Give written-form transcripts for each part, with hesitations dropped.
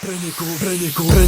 Pre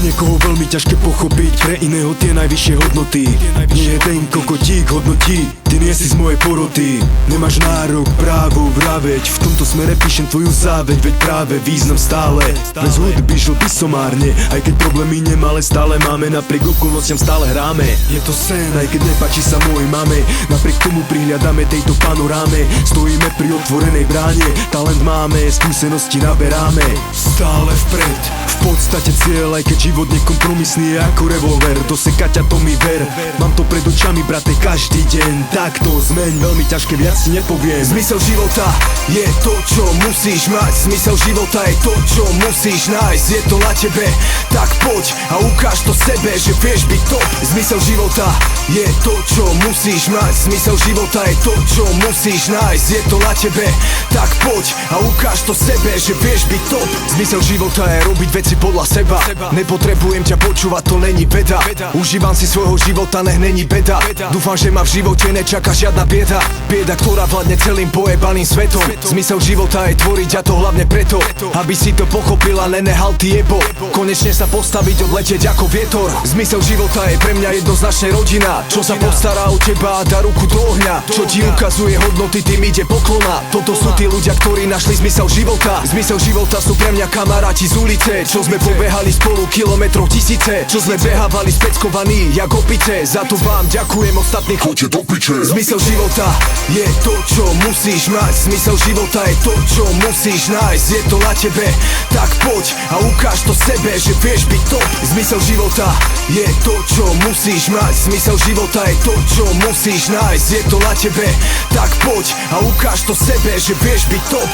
niekoho veľmi ťažké pochopiť, pre iného tie najvyššie hodnoty. Nie jeden kokotík hodnotí, ty nie si z mojej poroty. Nemáš nárok, právo vraveť, v tomto smere píšem tvoju záveď, veď práve význam stále. Bez hudby žil by som márne, aj keď problémy nemalé stále máme, napriek okolnostiam stále hráme. Je to sen, aj keď nepáči sa mojej mame, napriek tomu prihľadáme tejto panoráme. Stojíme pri otvorenej bráne, talent máme, skúsenosti naberáme. Stále vpred, v podstate cieľ, aj keď život nekompromisný je ako revolver. Doseka ťa, to mi ver, mám to pred očami, brate, každý deň. Tak to zmeň, veľmi ťažké, viac ti nepoviem. Zmysel života je to, čo musíš mať. Zmysel života je to, čo musíš nájsť. Je to na tebe, tak poď a ukáž to sebe, že vieš byť top. Zmysel života je to, čo musíš mať. Zmysel života je to, čo musíš nájsť. Je to na tebe, tak poď a ukáž to sebe, že vieš byť top. Zmysel života je robiť veci podľa seba. Nepotrebujem ťa počúvať, to není veda. Užívam si svojho života, nech není beda. Dúfam, že ma v živote nečaká žiadna bieda. Bieda, ktorá vládne celým pojebaným svetom. Zmysel života je tvoriť, a to hlavne preto, aby si to pochopil a nenehal ty jebo. Konečne sa postaviť, odletieť ako vietor. Zmysel života je pre mňa jednoznačne rodina, čo sa postará o teba a dá ruku do ohňa. Čo ti ukazuje hodnoty, tým ide poklona. Toto sú tí ľudia, ktorí našli zmysel života. Zmysel života sú pre mňa kamaráti z ulice, čo sme pobehali spolu kilometrov tisíce, čo sme behávali speckovaní jak opice. Za to vám ďakujem, ostatní choďte do piče. Zmysel života je to, čo musíš mať. Zmysel života je to, čo musíš nájsť. Je to na tebe, tak poď a ukáž to sebe, že vieš byť top. Zmysel života je to, čo musíš mať. Zmysel života je to, čo musíš nájsť. Je to na tebe, tak poď a ukáž to sebe, že vieš byť top.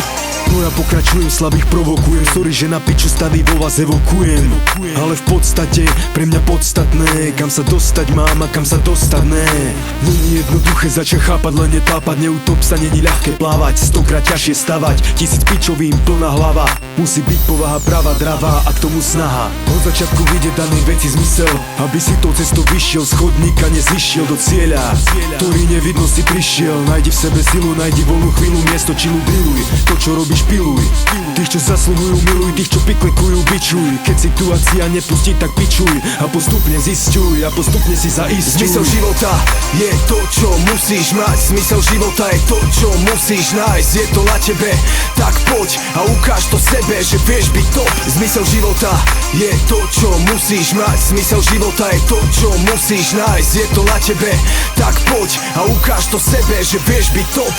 No ja pokračujem, slabých provokujem, sorry, že na piču stavy vo vás evokujem. Ale v podstate, pre mňa podstatné, kam sa dostať mám a kam sa dostať ne. Není jednoduché začať chápať, len netápať, neutop sa, není ľahké plávať, stokrát ťažšie stavať, 1000 pičovým plná hlava. Musí byť povaha práva dravá a k tomu snaha. Od začiatku vidieť danej veci zmysel, aby si tou cestou vyšiel z chodníka, nezišiel do cieľa, ktorý nevidno si prišiel. Nájdi v sebe silu, nájdi voľnú chvíľu, miesto čilu driluj, to čo robíš piluj. Tých čo zasluhujú miluj, tých čo piklekujú bičuj. Keď situácia nepustí, tak pičuj a postupne zisťuj a postupne si zaistuj. Zmysel života je to, čo musíš mať. Zmysel života je to, čo musíš nájsť. Je to na tebe, tak poď a ukáž to sebe, že vieš byť top. Zmysel života je to, čo musíš mať. Zmysel života je to, čo musíš nájsť. Je to na tebe, tak poď a ukáž to sebe, že vieš byť top.